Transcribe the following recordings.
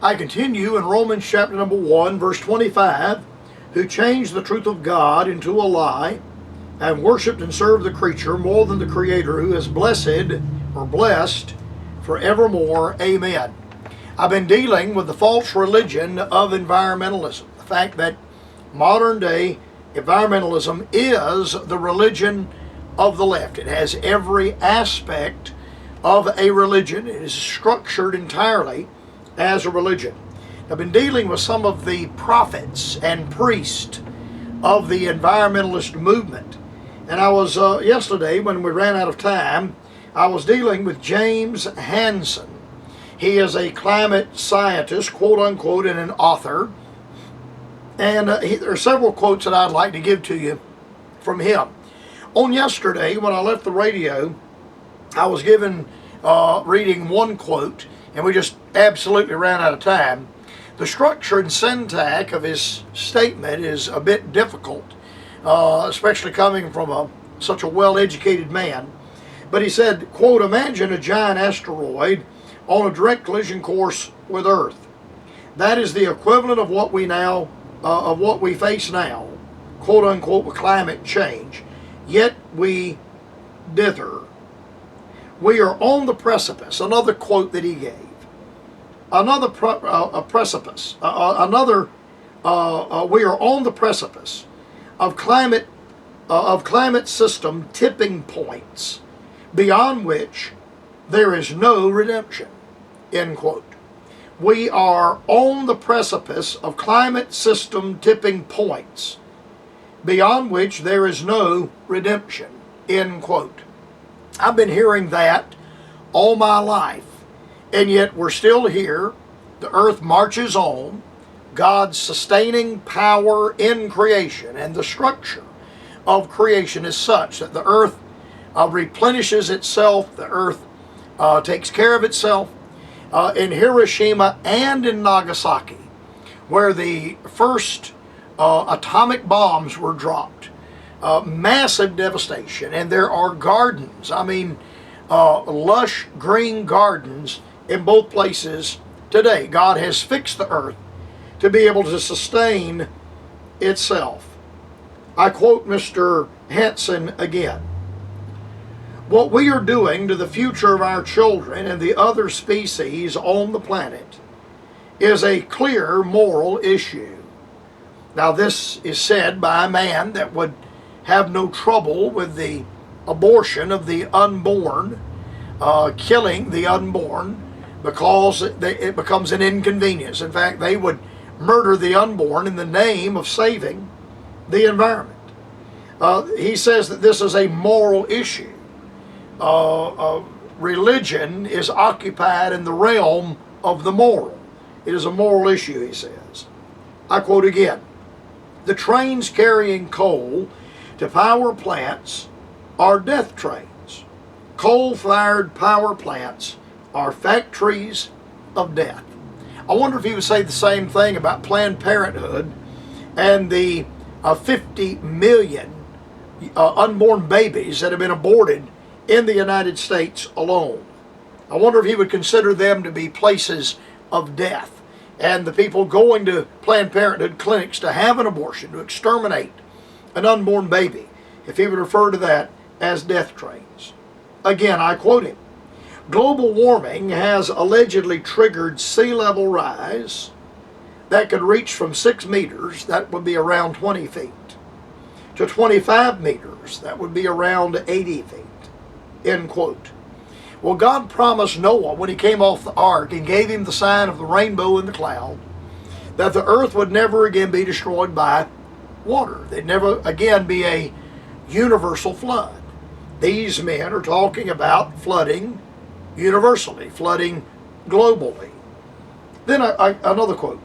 I continue in Romans chapter number 1, verse 25, who changed the truth of God into a lie and worshiped and served the creature more than the Creator, who is blessed or blessed forevermore. Amen. I've been dealing with the false religion of environmentalism. The fact that modern day environmentalism is the religion of the left. It has every aspect of a religion. It is structured entirely as a religion. I've been dealing with some of the prophets and priests of the environmentalist movement. And I was, yesterday, when we ran out of time, I was dealing with James Hansen. He is a climate scientist, quote unquote, and an author. And there are several quotes that I'd like to give to you from him. On yesterday, when I left the radio, I was reading one quote, and we just absolutely ran out of time. The structure and syntax of his statement is a bit difficult, especially coming from such a well-educated man. But he said, quote, imagine a giant asteroid on a direct collision course with Earth. That is the equivalent of what we face now, quote unquote, with climate change. Yet we dither. We are on the precipice. Another quote that he gave. Another precipice. We are on the precipice of climate system tipping points, beyond which there is no redemption. End quote. We are on the precipice of climate system tipping points, beyond which there is no redemption. End quote. I've been hearing that all my life, and yet we're still here. The earth marches on. God's sustaining power in creation and the structure of creation is such that the earth replenishes itself. The earth takes care of itself. In Hiroshima and in Nagasaki, where the first atomic bombs were dropped, massive devastation, and there are gardens, lush green gardens in both places today. God has fixed the earth to be able to sustain itself. I quote Mr. Hansen again. What we are doing to the future of our children and the other species on the planet is a clear moral issue. Now, this is said by a man that would have no trouble with the abortion of the unborn, killing the unborn, because it becomes an inconvenience. In fact, they would murder the unborn in the name of saving the environment. He says that this is a moral issue. Religion is occupied in the realm of the moral. It is a moral issue, he says. I quote again, the trains carrying coal to power plants are death trains. Coal-fired power plants are factories of death. I wonder if he would say the same thing about Planned Parenthood and the 50 million unborn babies that have been aborted in the United States alone. I wonder if he would consider them to be places of death, and the people going to Planned Parenthood clinics to have an abortion, to exterminate an unborn baby, if he would refer to that as death trains. Again, I quote him. Global warming has allegedly triggered sea level rise that could reach from 6 meters, that would be around 20 feet, to 25 meters, that would be around 80 feet. End quote. Well, God promised Noah when he came off the ark and gave him the sign of the rainbow in the cloud that the earth would never again be destroyed by water. There'd never again be a universal flood. These men are talking about flooding universally, flooding globally. Then another quote.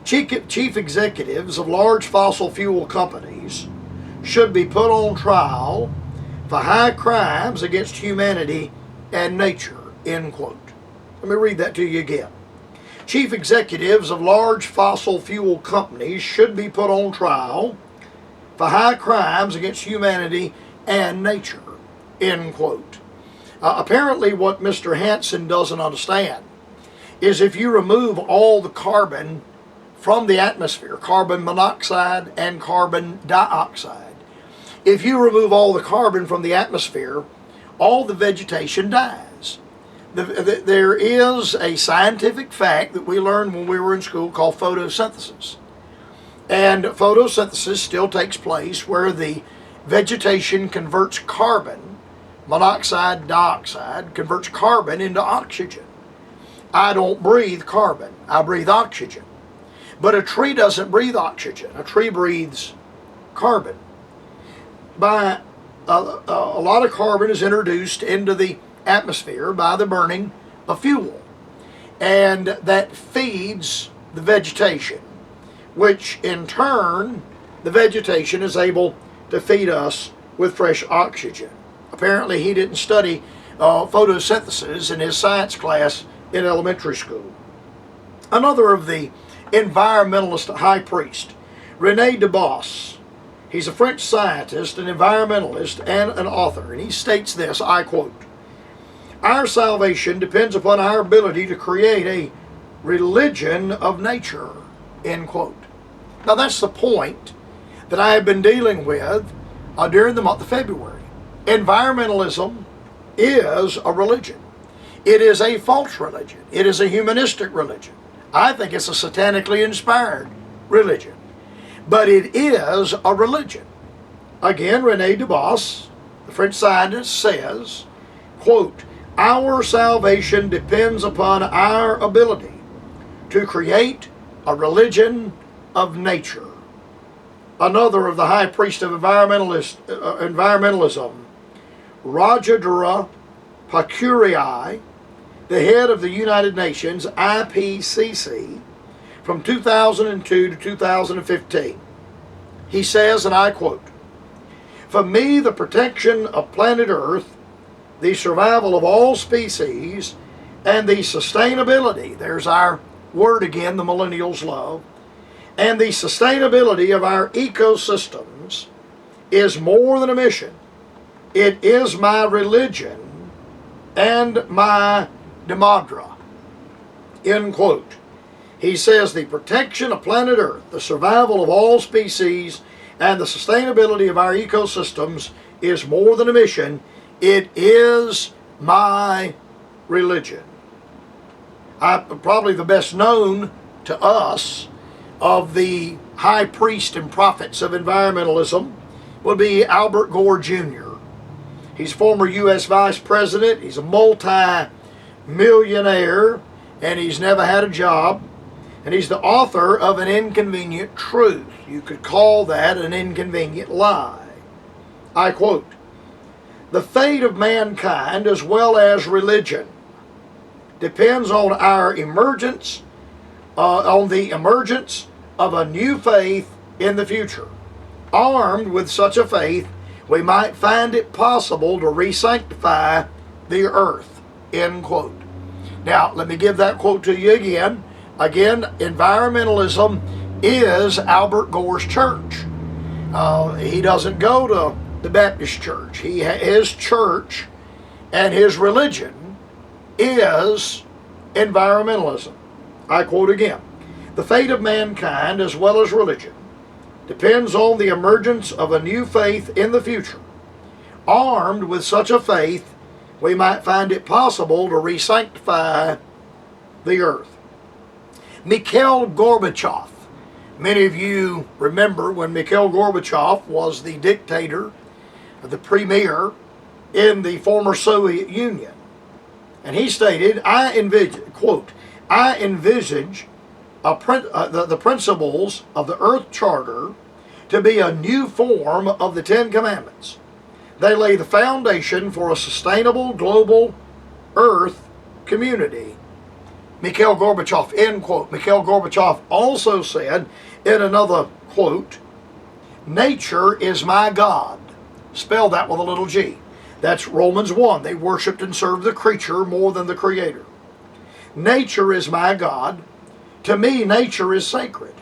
Chief executives of large fossil fuel companies should be put on trial for high crimes against humanity and nature, end quote. Let me read that to you again. Chief executives of large fossil fuel companies should be put on trial for high crimes against humanity and nature, end quote. Apparently what Mr. Hansen doesn't understand is if you remove all the carbon from the atmosphere, carbon monoxide and carbon dioxide. If you remove all the carbon from the atmosphere, all the vegetation dies. There is a scientific fact that we learned when we were in school called photosynthesis. And photosynthesis still takes place where the vegetation converts carbon, monoxide, dioxide, converts carbon into oxygen. I don't breathe carbon, I breathe oxygen. But a tree doesn't breathe oxygen, a tree breathes carbon. A lot of carbon is introduced into the atmosphere by the burning of fuel. And that feeds the vegetation, which in turn, the vegetation is able to feed us with fresh oxygen. Apparently he didn't study photosynthesis in his science class in elementary school. Another of the environmentalist high priest, René Dubos. He's a French scientist, an environmentalist, and an author, and he states this, I quote, "Our salvation depends upon our ability to create a religion of nature," end quote. Now that's the point that I have been dealing with during the month of February. Environmentalism is a religion. It is a false religion. It is a humanistic religion. I think it's a satanically inspired religion. But it is a religion. Again, René Dubos, the French scientist, says, quote, "Our salvation depends upon our ability to create a religion of nature." Another of the high priest of environmentalism, Rajendra Pachauri, the head of the United Nations, IPCC, from 2002 to 2015. He says, and I quote, "For me, the protection of planet Earth, the survival of all species, and the sustainability," there's our word again, the millennials love, "and the sustainability of our ecosystems is more than a mission. It is my religion and my demadra," end quote. He says the protection of planet Earth, the survival of all species, and the sustainability of our ecosystems is more than a mission. It is my religion. Probably the best known to us of the high priest and prophets of environmentalism would be Albert Gore Jr. He's former U.S. Vice President. He's a multi-millionaire, and he's never had a job. And he's the author of An Inconvenient Truth. You could call that an inconvenient lie. I quote, "The fate of mankind as well as religion depends on our emergence, on the emergence of a new faith in the future. Armed with such a faith, we might find it possible to re-sanctify the earth," end quote. Now, let me give that quote to you again. Again, environmentalism is Albert Gore's church. He doesn't go to the Baptist church. His church and his religion is environmentalism. I quote again, "The fate of mankind as well as religion depends on the emergence of a new faith in the future. Armed with such a faith, we might find it possible to re-sanctify the earth." Mikhail Gorbachev. Many of you remember when Mikhail Gorbachev was the dictator, the premier in the former Soviet Union. And he stated, I envisage the principles of the Earth Charter to be a new form of the Ten Commandments. They lay the foundation for a sustainable global Earth community. Mikhail Gorbachev, end quote. Mikhail Gorbachev also said in another quote, "Nature is my God." Spell that with a little g. That's Romans 1. They worshipped and served the creature more than the creator. "Nature is my God. To me, nature is sacred.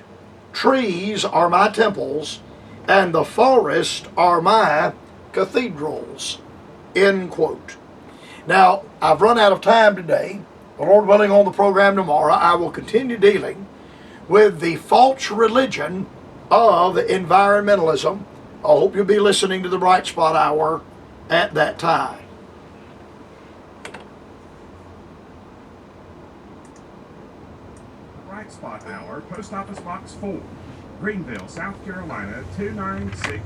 Trees are my temples, and the forests are my cathedrals," end quote. Now, I've run out of time today, Lord willing, on the program tomorrow, I will continue dealing with the false religion of environmentalism. I hope you'll be listening to the Bright Spot Hour at that time. Bright Spot Hour, Post Office Box 4, Greenville, South Carolina 296.